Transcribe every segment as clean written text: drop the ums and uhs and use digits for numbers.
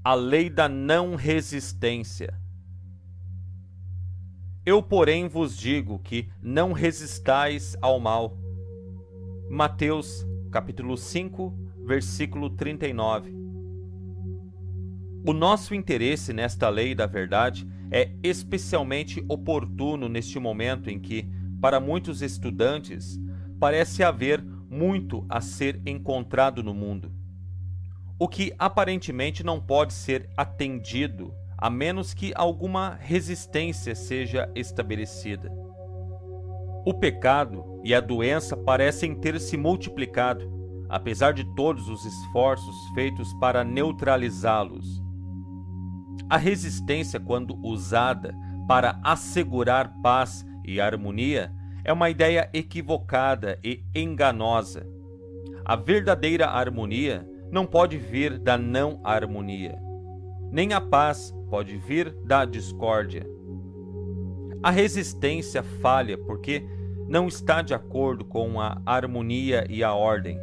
A lei da não resistência. Eu, porém, vos digo que não resistais ao mal. Mateus, capítulo 5, versículo 39. O nosso interesse nesta lei da verdade é especialmente oportuno neste momento em que, para muitos estudantes, parece haver muito a ser encontrado no mundo, o que aparentemente não pode ser atendido a menos que alguma resistência seja estabelecida. O pecado e a doença parecem ter se multiplicado, apesar de todos os esforços feitos para neutralizá-los. A resistência, quando usada para assegurar paz e harmonia, é uma ideia equivocada e enganosa. A verdadeira harmonia não pode vir da não harmonia, nem a paz pode vir da discórdia. A resistência falha porque não está de acordo com a harmonia e a ordem,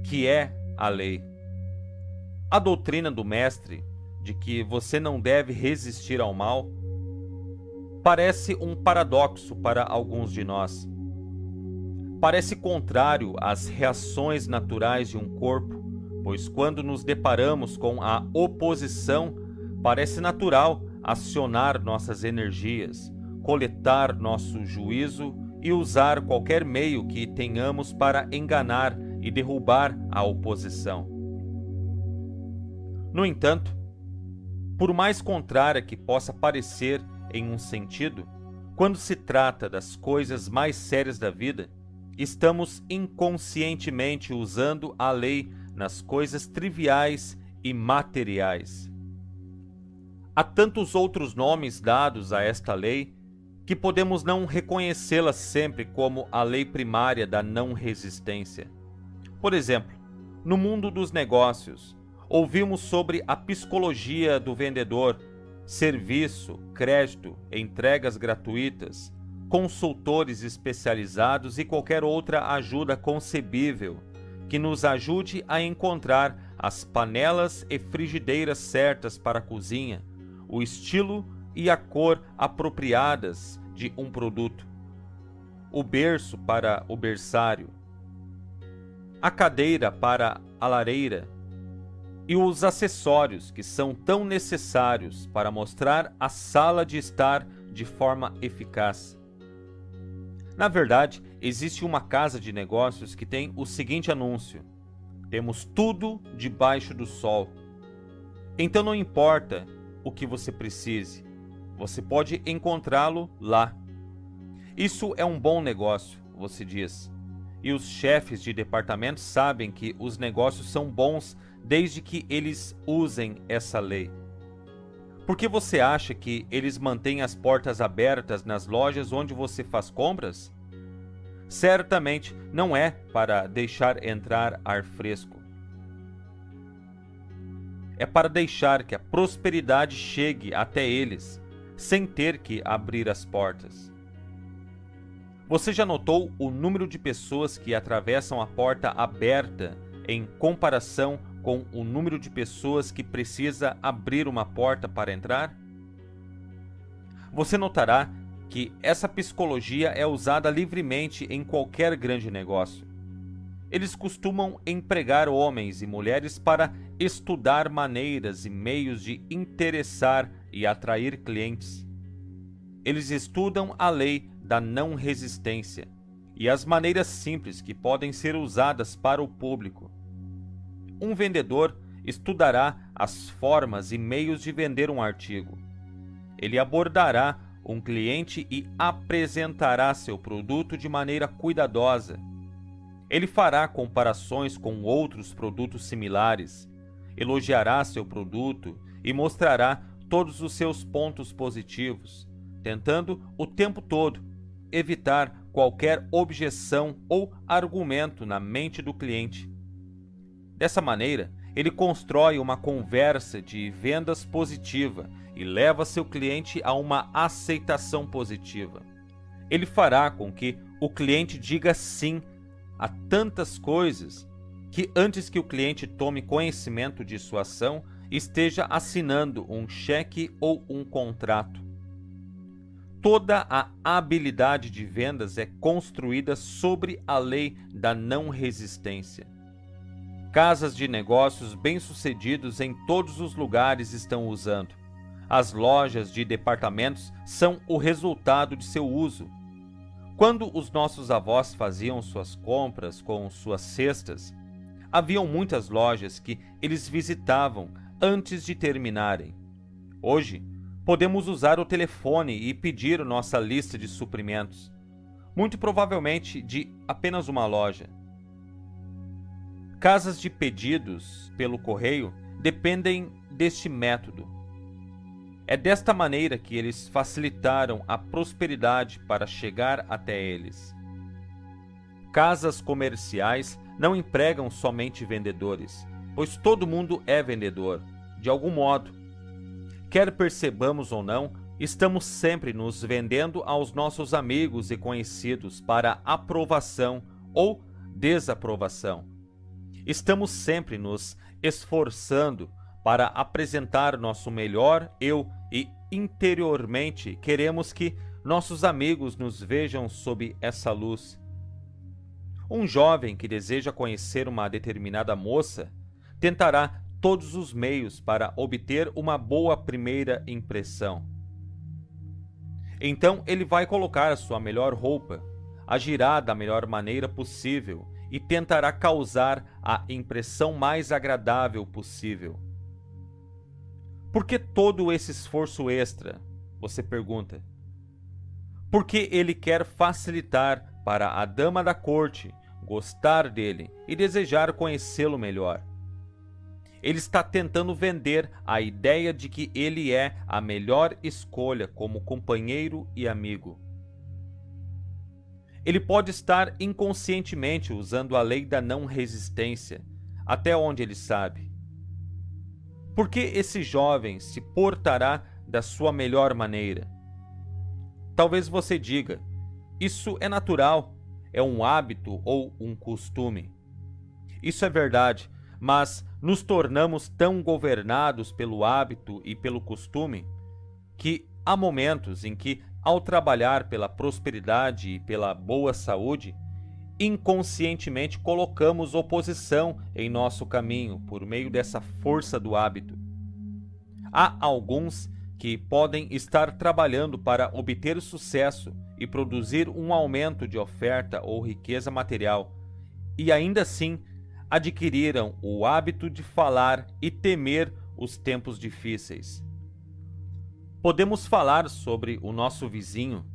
que é a lei. A doutrina do mestre de que você não deve resistir ao mal parece um paradoxo para alguns de nós. Parece contrário às reações naturais de um corpo, pois quando nos deparamos com a oposição, parece natural acionar nossas energias, coletar nosso juízo e usar qualquer meio que tenhamos para enganar e derrubar a oposição. No entanto, por mais contrária que possa parecer em um sentido, quando se trata das coisas mais sérias da vida, estamos inconscientemente usando a lei nas coisas triviais e materiais. Há tantos outros nomes dados a esta lei que podemos não reconhecê-la sempre como a lei primária da não resistência. Por exemplo, no mundo dos negócios, ouvimos sobre a psicologia do vendedor, serviço, crédito, entregas gratuitas, consultores especializados e qualquer outra ajuda concebível que nos ajude a encontrar as panelas e frigideiras certas para a cozinha, o estilo e a cor apropriadas de um produto, o berço para o berçário, a cadeira para a lareira e os acessórios que são tão necessários para mostrar a sala de estar de forma eficaz. Na verdade, existe uma casa de negócios que tem o seguinte anúncio: temos tudo debaixo do sol. Então não importa o que você precise, você pode encontrá-lo lá. Isso é um bom negócio, você diz. E os chefes de departamento sabem que os negócios são bons desde que eles usem essa lei. Por que você acha que eles mantêm as portas abertas nas lojas onde você faz compras? Certamente não é para deixar entrar ar fresco. É para deixar que a prosperidade chegue até eles, sem ter que abrir as portas. Você já notou o número de pessoas que atravessam a porta aberta em comparação com o número de pessoas que precisa abrir uma porta para entrar? Você notará que essa psicologia é usada livremente em qualquer grande negócio. Eles costumam empregar homens e mulheres para estudar maneiras e meios de interessar e atrair clientes. Eles estudam a lei da não resistência e as maneiras simples que podem ser usadas para o público. Um vendedor estudará as formas e meios de vender um artigo. Ele abordará um cliente e apresentará seu produto de maneira cuidadosa. Ele fará comparações com outros produtos similares, elogiará seu produto e mostrará todos os seus pontos positivos, tentando o tempo todo evitar qualquer objeção ou argumento na mente do cliente. Dessa maneira, ele constrói uma conversa de vendas positiva e leva seu cliente a uma aceitação positiva. Ele fará com que o cliente diga sim a tantas coisas que, antes que o cliente tome conhecimento de sua ação, esteja assinando um cheque ou um contrato. Toda a habilidade de vendas é construída sobre a lei da não resistência. Casas de negócios bem-sucedidos em todos os lugares estão usando. As lojas de departamentos são o resultado de seu uso. Quando os nossos avós faziam suas compras com suas cestas, haviam muitas lojas que eles visitavam antes de terminarem. Hoje, podemos usar o telefone e pedir nossa lista de suprimentos, muito provavelmente de apenas uma loja. Casas de pedidos pelo correio dependem deste método. É desta maneira que eles facilitaram a prosperidade para chegar até eles. Casas comerciais não empregam somente vendedores, pois todo mundo é vendedor, de algum modo. Quer percebamos ou não, estamos sempre nos vendendo aos nossos amigos e conhecidos para aprovação ou desaprovação. Estamos sempre nos esforçando para apresentar nosso melhor eu e interiormente queremos que nossos amigos nos vejam sob essa luz. Um jovem que deseja conhecer uma determinada moça tentará todos os meios para obter uma boa primeira impressão. Então ele vai colocar a sua melhor roupa, agirá da melhor maneira possível e tentará causar a impressão mais agradável possível. Por que todo esse esforço extra? Você pergunta. Porque ele quer facilitar para a dama da corte gostar dele e desejar conhecê-lo melhor. Ele está tentando vender a ideia de que ele é a melhor escolha como companheiro e amigo. Ele pode estar inconscientemente usando a lei da não resistência, até onde ele sabe. Por que esse jovem se portará da sua melhor maneira? Talvez você diga, isso é natural, é um hábito ou um costume. Isso é verdade, mas nos tornamos tão governados pelo hábito e pelo costume que há momentos em que, ao trabalhar pela prosperidade e pela boa saúde, inconscientemente colocamos oposição em nosso caminho por meio dessa força do hábito. Há alguns que podem estar trabalhando para obter sucesso e produzir um aumento de oferta ou riqueza material, e ainda assim adquiriram o hábito de falar e temer os tempos difíceis. Podemos falar sobre o nosso vizinho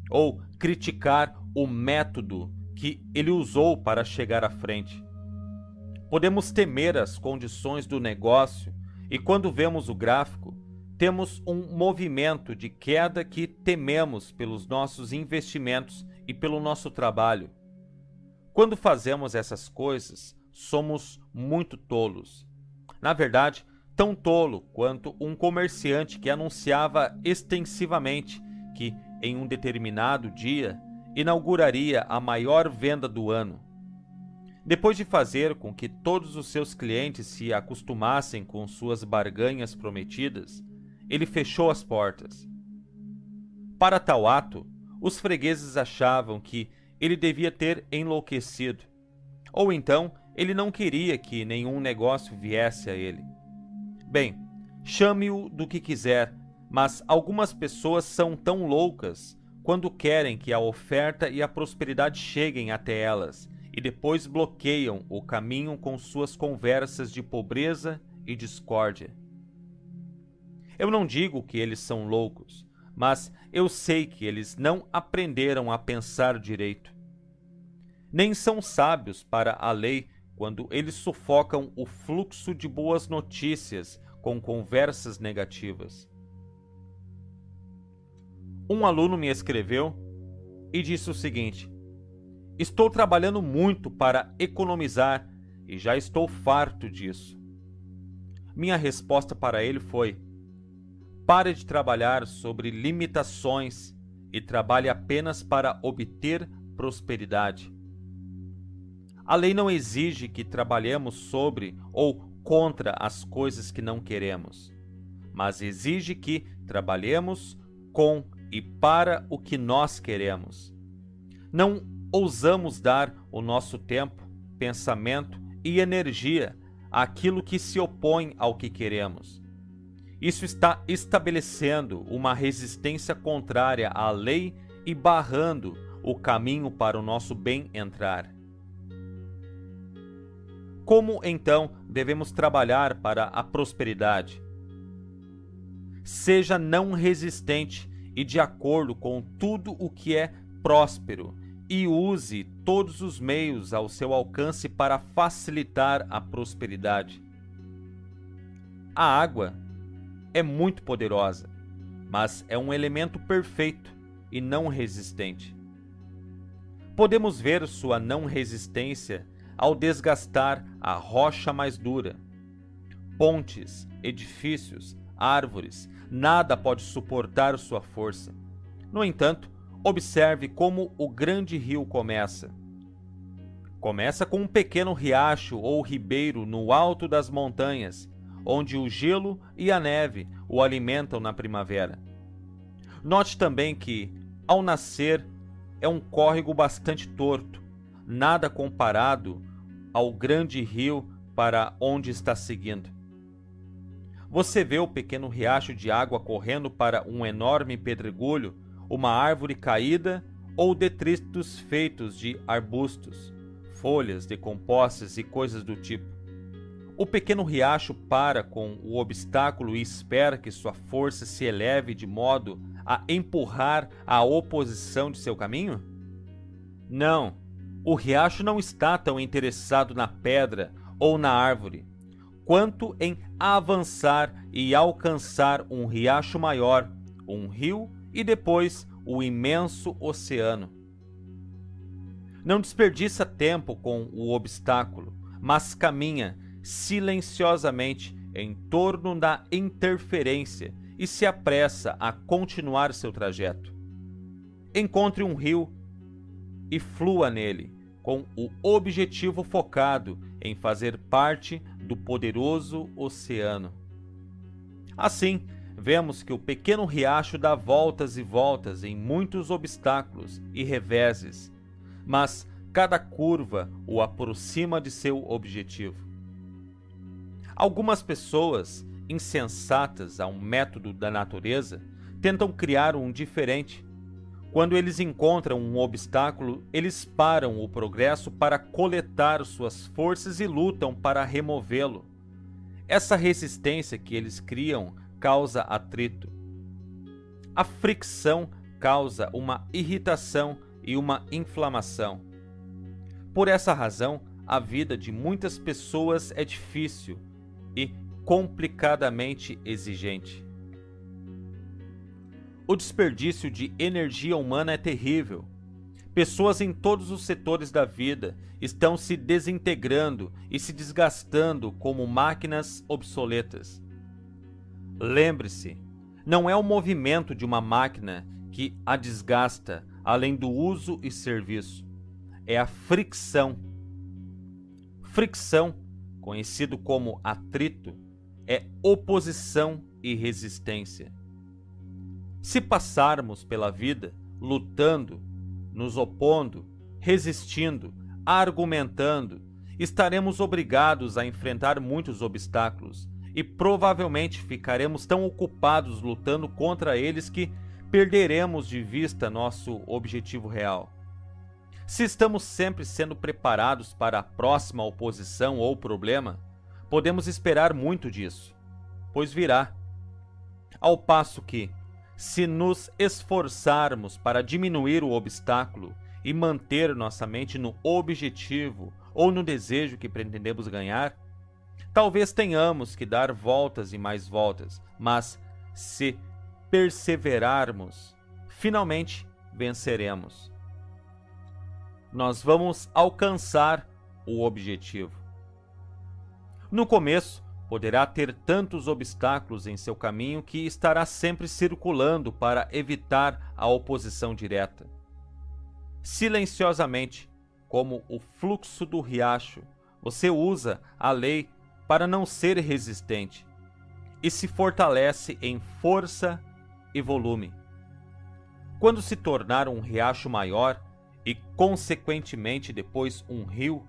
ou criticar o método que ele usou para chegar à frente. Podemos temer as condições do negócio e, quando vemos o gráfico, temos um movimento de queda que tememos pelos nossos investimentos e pelo nosso trabalho. Quando fazemos essas coisas, somos muito tolos. Na verdade, tão tolo quanto um comerciante que anunciava extensivamente que, em um determinado dia, inauguraria a maior venda do ano. Depois de fazer com que todos os seus clientes se acostumassem com suas barganhas prometidas, ele fechou as portas. Para tal ato, os fregueses achavam que ele devia ter enlouquecido, ou então ele não queria que nenhum negócio viesse a ele. Bem, chame-o do que quiser, mas algumas pessoas são tão loucas quando querem que a oferta e a prosperidade cheguem até elas e depois bloqueiam o caminho com suas conversas de pobreza e discórdia. Eu não digo que eles são loucos, mas eu sei que eles não aprenderam a pensar direito. Nem são sábios para a lei quando eles sufocam o fluxo de boas notícias com conversas negativas. Um aluno me escreveu e disse o seguinte: estou trabalhando muito para economizar e já estou farto disso. Minha resposta para ele foi: pare de trabalhar sobre limitações e trabalhe apenas para obter prosperidade. A lei não exige que trabalhemos sobre ou contra as coisas que não queremos, mas exige que trabalhemos com e para o que nós queremos. Não ousamos dar o nosso tempo, pensamento e energia àquilo que se opõe ao que queremos. Isso está estabelecendo uma resistência contrária à lei e barrando o caminho para o nosso bem entrar. Como, então, devemos trabalhar para a prosperidade? Seja não resistente e de acordo com tudo o que é próspero e use todos os meios ao seu alcance para facilitar a prosperidade. A água é muito poderosa, mas é um elemento perfeito e não resistente. Podemos ver sua não resistência ao desgastar a rocha mais dura. Pontes, edifícios, árvores, nada pode suportar sua força. No entanto, observe como o grande rio começa. Começa com um pequeno riacho ou ribeiro no alto das montanhas, onde o gelo e a neve o alimentam na primavera. Note também que, ao nascer, é um córrego bastante torto, nada comparado ao grande rio para onde está seguindo. Você vê o pequeno riacho de água correndo para um enorme pedregulho, uma árvore caída ou detritos feitos de arbustos, folhas decompostas e coisas do tipo. O pequeno riacho para com o obstáculo e espera que sua força se eleve de modo a empurrar a oposição de seu caminho? Não, o riacho não está tão interessado na pedra ou na árvore, quanto em avançar e alcançar um riacho maior, um rio e depois o imenso oceano. Não desperdiça tempo com o obstáculo, mas caminha silenciosamente em torno da interferência e se apressa a continuar seu trajeto. Encontre um rio e flua nele, com o objetivo focado em fazer parte do poderoso oceano. Assim, vemos que o pequeno riacho dá voltas e voltas em muitos obstáculos e reveses, mas cada curva o aproxima de seu objetivo. Algumas pessoas, insensatas a um método da natureza, tentam criar um diferente. Quando eles encontram um obstáculo, eles param o progresso para coletar suas forças e lutam para removê-lo. Essa resistência que eles criam causa atrito. A fricção causa uma irritação e uma inflamação. Por essa razão, a vida de muitas pessoas é difícil e complicadamente exigente. O desperdício de energia humana é terrível. Pessoas em todos os setores da vida estão se desintegrando e se desgastando como máquinas obsoletas. Lembre-se, não é o movimento de uma máquina que a desgasta, além do uso e serviço. É a fricção. Fricção, conhecido como atrito, é oposição e resistência. Se passarmos pela vida lutando, nos opondo, resistindo, argumentando, estaremos obrigados a enfrentar muitos obstáculos e provavelmente ficaremos tão ocupados lutando contra eles que perderemos de vista nosso objetivo real. Se estamos sempre sendo preparados para a próxima oposição ou problema, podemos esperar muito disso, pois virá. Ao passo que, se nos esforçarmos para diminuir o obstáculo e manter nossa mente no objetivo ou no desejo que pretendemos ganhar, talvez tenhamos que dar voltas e mais voltas, mas se perseverarmos, finalmente venceremos. Nós vamos alcançar o objetivo. No começo, poderá ter tantos obstáculos em seu caminho que estará sempre circulando para evitar a oposição direta. Silenciosamente, como o fluxo do riacho, você usa a lei para não ser resistente e se fortalece em força e volume. Quando se tornar um riacho maior e, consequentemente, depois um rio,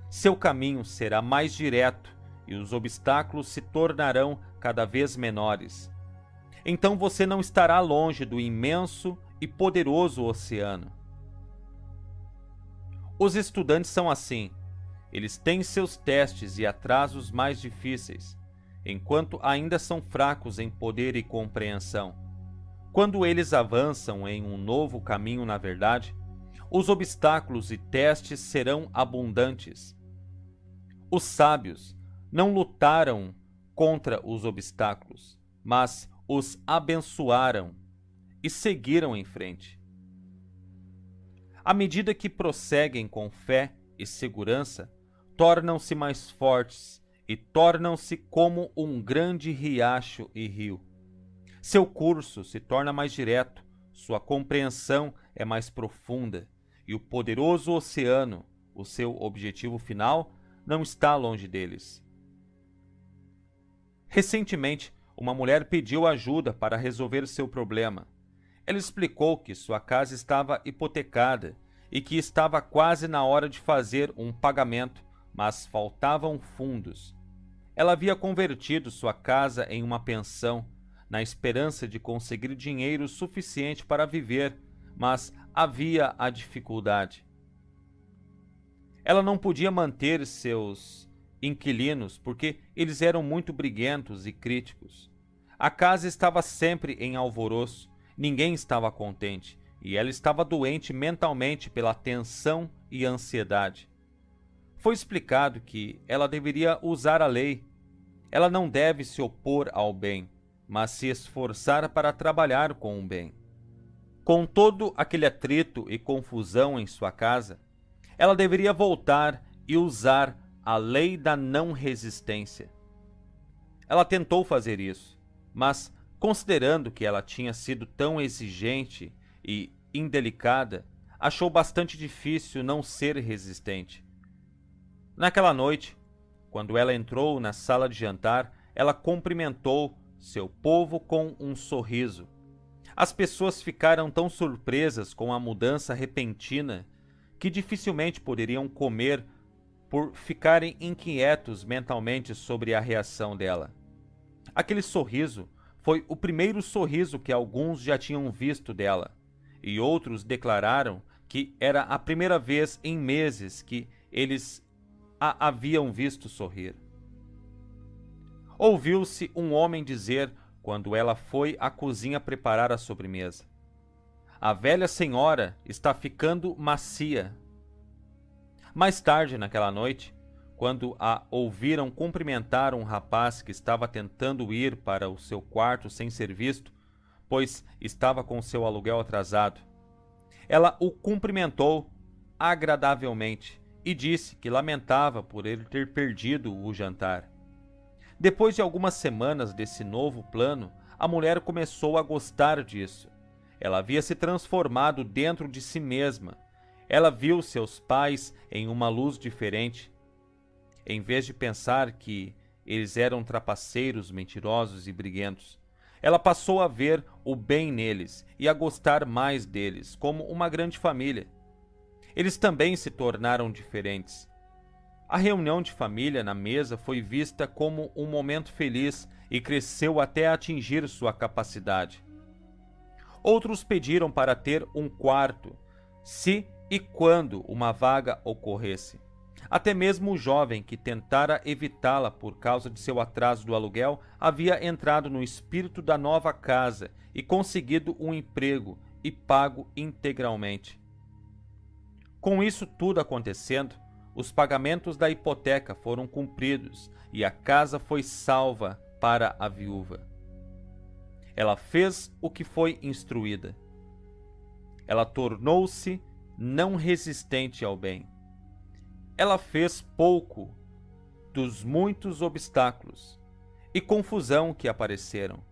seu caminho será mais direto e os obstáculos se tornarão cada vez menores. Então você não estará longe do imenso e poderoso oceano. Os estudantes são assim. Eles têm seus testes e atrasos mais difíceis, enquanto ainda são fracos em poder e compreensão. Quando eles avançam em um novo caminho na verdade, os obstáculos e testes serão abundantes. Os sábios não lutaram contra os obstáculos, mas os abençoaram e seguiram em frente. À medida que prosseguem com fé e segurança, tornam-se mais fortes e tornam-se como um grande riacho e rio. Seu curso se torna mais direto, sua compreensão é mais profunda, e o poderoso oceano, o seu objetivo final, não está longe deles. Recentemente, uma mulher pediu ajuda para resolver seu problema. Ela explicou que sua casa estava hipotecada e que estava quase na hora de fazer um pagamento, mas faltavam fundos. Ela havia convertido sua casa em uma pensão, na esperança de conseguir dinheiro suficiente para viver, mas havia a dificuldade. Ela não podia manter seus inquilinos porque eles eram muito briguentos e críticos. A casa estava sempre em alvoroço, ninguém estava contente, e ela estava doente mentalmente pela tensão e ansiedade. Foi explicado que ela deveria usar a lei. Ela não deve se opor ao bem, mas se esforçar para trabalhar com o bem. Com todo aquele atrito e confusão em sua casa, ela deveria voltar e usar a lei da não resistência. Ela tentou fazer isso, mas, considerando que ela tinha sido tão exigente e indelicada, achou bastante difícil não ser resistente. Naquela noite, quando ela entrou na sala de jantar, ela cumprimentou seu povo com um sorriso. As pessoas ficaram tão surpresas com a mudança repentina que dificilmente poderiam comer por ficarem inquietos mentalmente sobre a reação dela. Aquele sorriso foi o primeiro sorriso que alguns já tinham visto dela, e outros declararam que era a primeira vez em meses que eles a haviam visto sorrir. Ouviu-se um homem dizer, quando ela foi à cozinha preparar a sobremesa: "A velha senhora está ficando macia." Mais tarde naquela noite, quando a ouviram cumprimentar um rapaz que estava tentando ir para o seu quarto sem ser visto, pois estava com seu aluguel atrasado, ela o cumprimentou agradavelmente e disse que lamentava por ele ter perdido o jantar. Depois de algumas semanas desse novo plano, a mulher começou a gostar disso. Ela havia se transformado dentro de si mesma. Ela viu seus pais em uma luz diferente. Em vez de pensar que eles eram trapaceiros, mentirosos e briguentos, ela passou a ver o bem neles e a gostar mais deles, como uma grande família. Eles também se tornaram diferentes. A reunião de família na mesa foi vista como um momento feliz e cresceu até atingir sua capacidade. Outros pediram para ter um quarto, se e quando uma vaga ocorresse. Até mesmo o jovem que tentara evitá-la por causa de seu atraso do aluguel havia entrado no espírito da nova casa e conseguido um emprego e pago integralmente. Com isso tudo acontecendo, os pagamentos da hipoteca foram cumpridos e a casa foi salva para a viúva. Ela fez o que foi instruída. Ela tornou-se não resistente ao bem. Ela fez pouco dos muitos obstáculos e confusão que apareceram,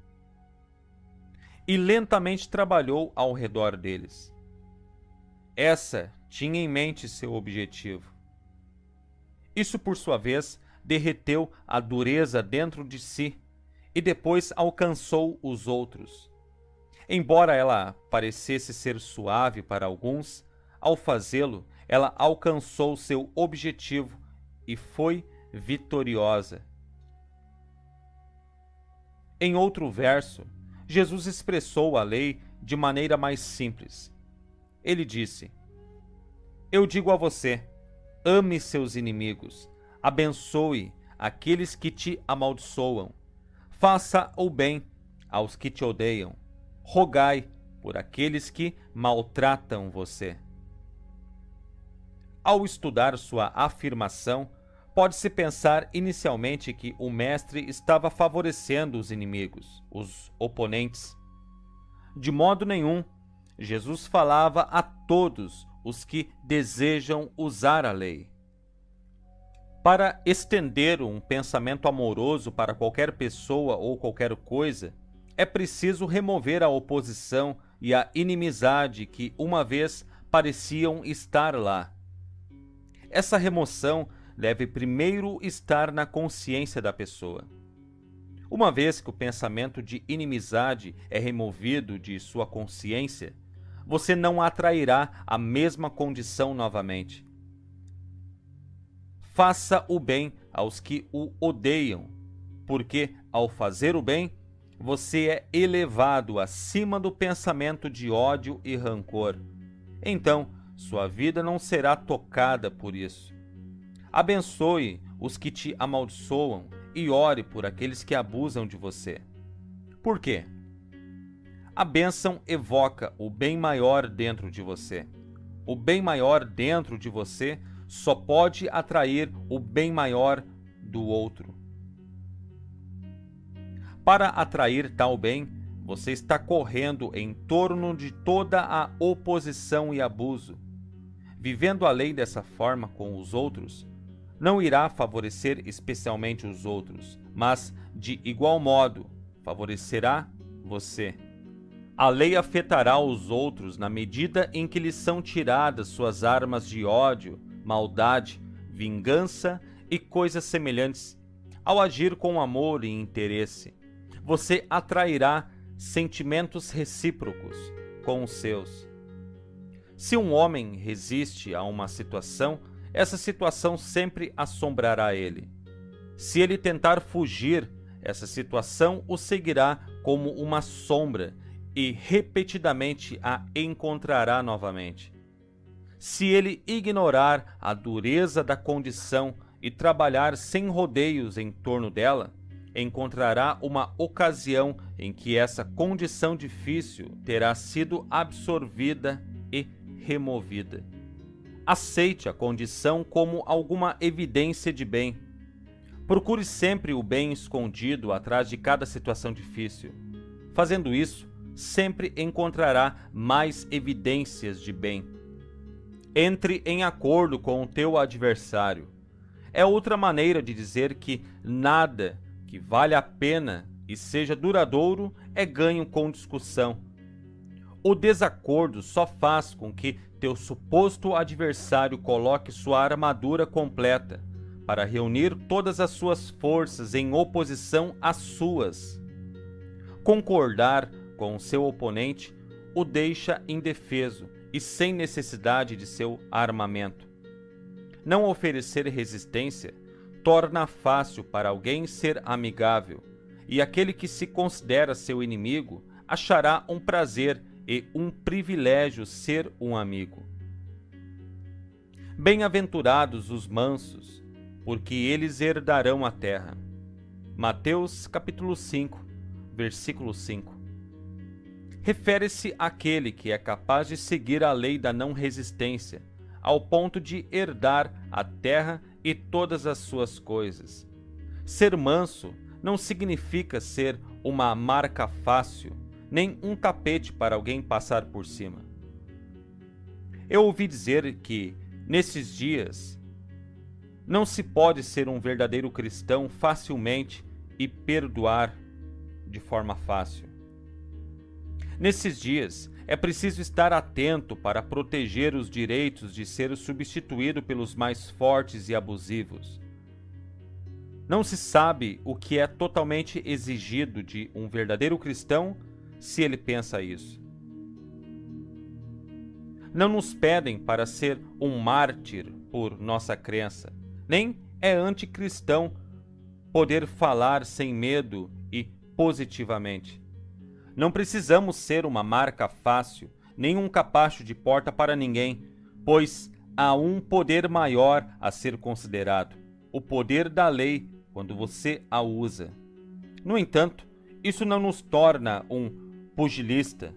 e lentamente trabalhou ao redor deles. Essa tinha em mente seu objetivo. Isso, por sua vez, derreteu a dureza dentro de si e depois alcançou os outros. Embora ela parecesse ser suave para alguns, ao fazê-lo, ela alcançou seu objetivo e foi vitoriosa. Em outro verso, Jesus expressou a lei de maneira mais simples. Ele disse: Eu digo a você, ame seus inimigos, abençoe aqueles que te amaldiçoam, faça o bem aos que te odeiam, rogai por aqueles que maltratam você. Ao estudar sua afirmação, pode-se pensar inicialmente que o mestre estava favorecendo os inimigos, os oponentes. De modo nenhum, Jesus falava a todos os que desejam usar a lei. Para estender um pensamento amoroso para qualquer pessoa ou qualquer coisa, é preciso remover a oposição e a inimizade que uma vez pareciam estar lá. Essa remoção deve primeiro estar na consciência da pessoa. Uma vez que o pensamento de inimizade é removido de sua consciência, você não atrairá a mesma condição novamente. Faça o bem aos que o odeiam, porque, ao fazer o bem, você é elevado acima do pensamento de ódio e rancor. Então, sua vida não será tocada por isso. Abençoe os que te amaldiçoam e ore por aqueles que abusam de você. Por quê? A bênção evoca o bem maior dentro de você. O bem maior dentro de você só pode atrair o bem maior do outro. Para atrair tal bem, você está correndo em torno de toda a oposição e abuso. Vivendo a lei dessa forma com os outros, não irá favorecer especialmente os outros, mas, de igual modo, favorecerá você. A lei afetará os outros na medida em que lhes são tiradas suas armas de ódio, maldade, vingança e coisas semelhantes. Ao agir com amor e interesse, você atrairá sentimentos recíprocos com os seus. Se um homem resiste a uma situação, essa situação sempre assombrará ele. Se ele tentar fugir, essa situação o seguirá como uma sombra e repetidamente a encontrará novamente. Se ele ignorar a dureza da condição e trabalhar sem rodeios em torno dela, encontrará uma ocasião em que essa condição difícil terá sido absorvida e removida. Aceite a condição como alguma evidência de bem. Procure sempre o bem escondido atrás de cada situação difícil. Fazendo isso, sempre encontrará mais evidências de bem. Entre em acordo com o teu adversário. É outra maneira de dizer que nada que vale a pena e seja duradouro é ganho com discussão. O desacordo só faz com que teu suposto adversário coloque sua armadura completa para reunir todas as suas forças em oposição às suas. Concordar com seu oponente o deixa indefeso e sem necessidade de seu armamento. Não oferecer resistência torna fácil para alguém ser amigável, e aquele que se considera seu inimigo achará um prazer e um privilégio ser um amigo. Bem-aventurados os mansos, porque eles herdarão a terra. Mateus capítulo 5, versículo 5. Refere-se àquele que é capaz de seguir a lei da não resistência, ao ponto de herdar a terra e todas as suas coisas. Ser manso não significa ser uma marca fácil, nem um tapete para alguém passar por cima. Eu ouvi dizer que, nesses dias, não se pode ser um verdadeiro cristão facilmente e perdoar de forma fácil. Nesses dias, é preciso estar atento para proteger os direitos de ser substituído pelos mais fortes e abusivos. Não se sabe o que é totalmente exigido de um verdadeiro cristão se ele pensa isso. Não nos pedem para ser um mártir por nossa crença, nem é anticristão poder falar sem medo e positivamente. Não precisamos ser uma marca fácil, nem um capacho de porta para ninguém, pois há um poder maior a ser considerado, o poder da lei, quando você a usa. No entanto, isso não nos torna um pugilista,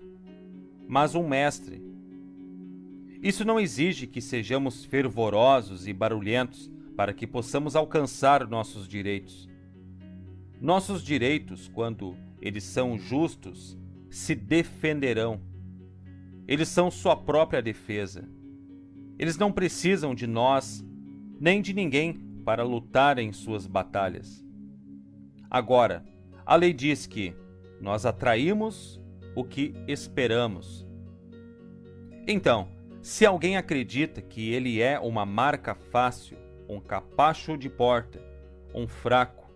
mas um mestre. Isso não exige que sejamos fervorosos e barulhentos para que possamos alcançar nossos direitos. Nossos direitos, quando eles são justos, se defenderão. Eles são sua própria defesa. Eles não precisam de nós, nem de ninguém, para lutar em suas batalhas. Agora, a lei diz que nós atraímos o que esperamos. Então, se alguém acredita que ele é uma marca fácil, um capacho de porta, um fraco,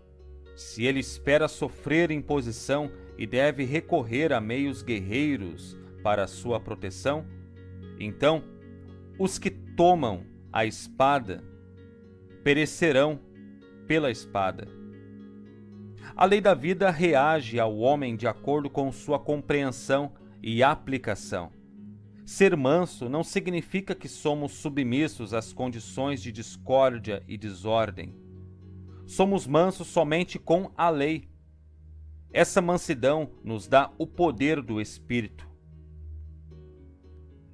se ele espera sofrer imposição e deve recorrer a meios guerreiros para sua proteção, então os que tomam a espada perecerão pela espada. A lei da vida reage ao homem de acordo com sua compreensão e aplicação. Ser manso não significa que somos submissos às condições de discórdia e desordem. Somos mansos somente com a lei. Essa mansidão nos dá o poder do Espírito.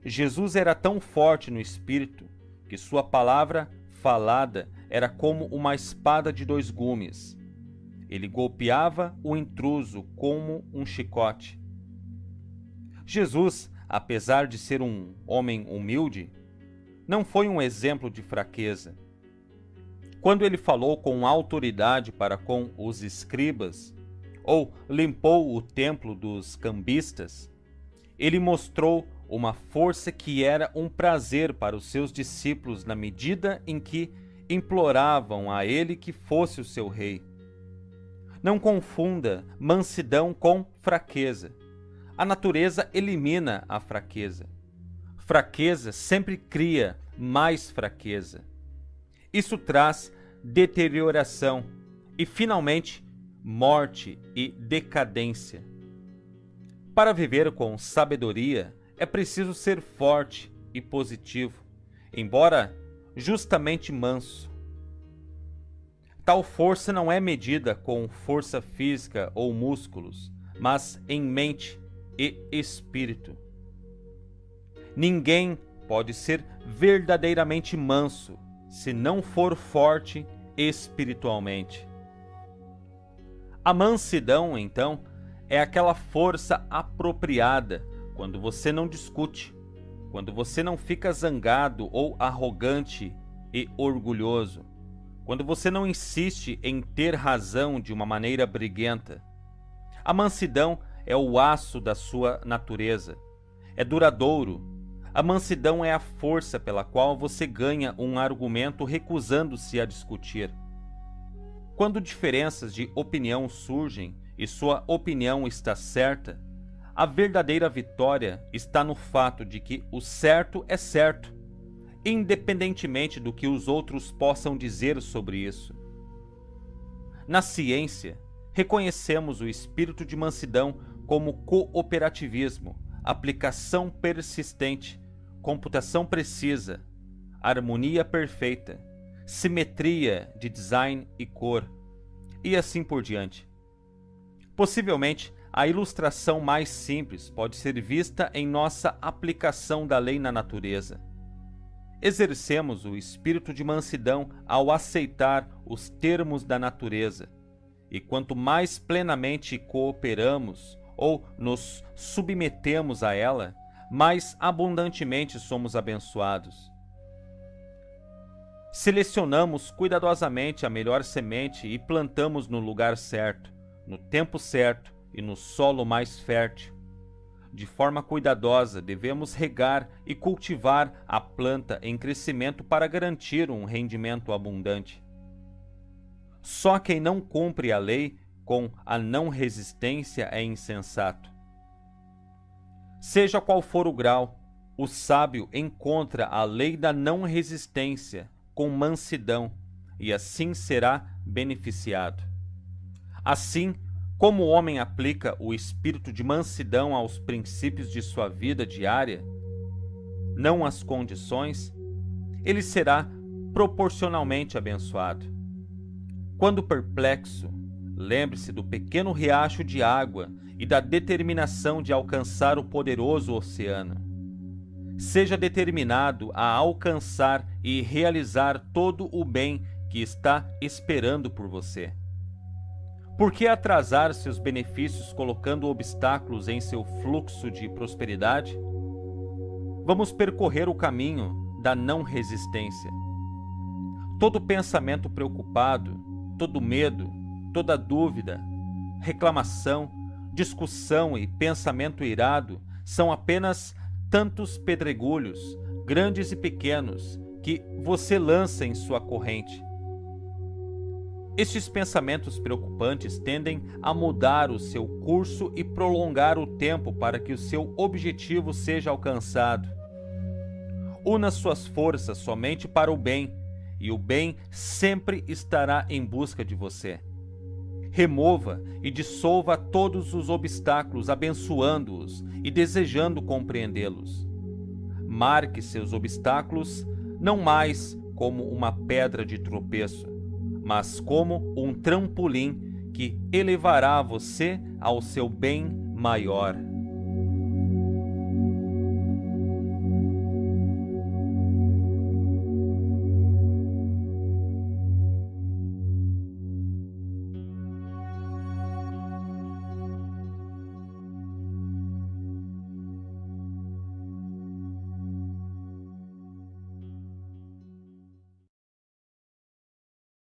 Jesus era tão forte no Espírito que sua palavra falada era como uma espada de dois gumes. Ele golpeava o intruso como um chicote. Jesus, apesar de ser um homem humilde, não foi um exemplo de fraqueza. Quando ele falou com autoridade para com os escribas, ou limpou o templo dos cambistas, ele mostrou uma força que era um prazer para os seus discípulos na medida em que imploravam a ele que fosse o seu rei. Não confunda mansidão com fraqueza. A natureza elimina a fraqueza. Fraqueza sempre cria mais fraqueza. Isso traz deterioração e, finalmente, morte e decadência. Para viver com sabedoria, é preciso ser forte e positivo, embora justamente manso. Tal força não é medida com força física ou músculos, mas em mente e espírito. Ninguém pode ser verdadeiramente manso se não for forte espiritualmente. A mansidão, então, é aquela força apropriada quando você não discute, quando você não fica zangado ou arrogante e orgulhoso, quando você não insiste em ter razão de uma maneira briguenta. A mansidão é o aço da sua natureza. É duradouro. A mansidão é a força pela qual você ganha um argumento recusando-se a discutir. Quando diferenças de opinião surgem e sua opinião está certa, a verdadeira vitória está no fato de que o certo é certo, independentemente do que os outros possam dizer sobre isso. Na ciência, reconhecemos o espírito de mansidão como cooperativismo, aplicação persistente, computação precisa, harmonia perfeita, simetria de design e cor, e assim por diante. Possivelmente, a ilustração mais simples pode ser vista em nossa aplicação da lei na natureza. Exercemos o espírito de mansidão ao aceitar os termos da natureza, e quanto mais plenamente cooperamos ou nos submetemos a ela, mais abundantemente somos abençoados. Selecionamos cuidadosamente a melhor semente e plantamos no lugar certo, no tempo certo e no solo mais fértil. De forma cuidadosa, devemos regar e cultivar a planta em crescimento para garantir um rendimento abundante. Só quem não cumpre a lei com a não resistência é insensato. Seja qual for o grau, o sábio encontra a lei da não resistência com mansidão e assim será beneficiado. Assim, como o homem aplica o espírito de mansidão aos princípios de sua vida diária, não às condições, ele será proporcionalmente abençoado. Quando perplexo, lembre-se do pequeno riacho de água e da determinação de alcançar o poderoso oceano. Seja determinado a alcançar e realizar todo o bem que está esperando por você. Por que atrasar seus benefícios colocando obstáculos em seu fluxo de prosperidade? Vamos percorrer o caminho da não resistência. Todo pensamento preocupado, todo medo, toda dúvida, reclamação, discussão e pensamento irado são apenas tantos pedregulhos, grandes e pequenos, que você lança em sua corrente. Estes pensamentos preocupantes tendem a mudar o seu curso e prolongar o tempo para que o seu objetivo seja alcançado. Una suas forças somente para o bem, e o bem sempre estará em busca de você. Remova e dissolva todos os obstáculos, abençoando-os e desejando compreendê-los. Marque seus obstáculos não mais como uma pedra de tropeço, mas como um trampolim que elevará você ao seu bem maior.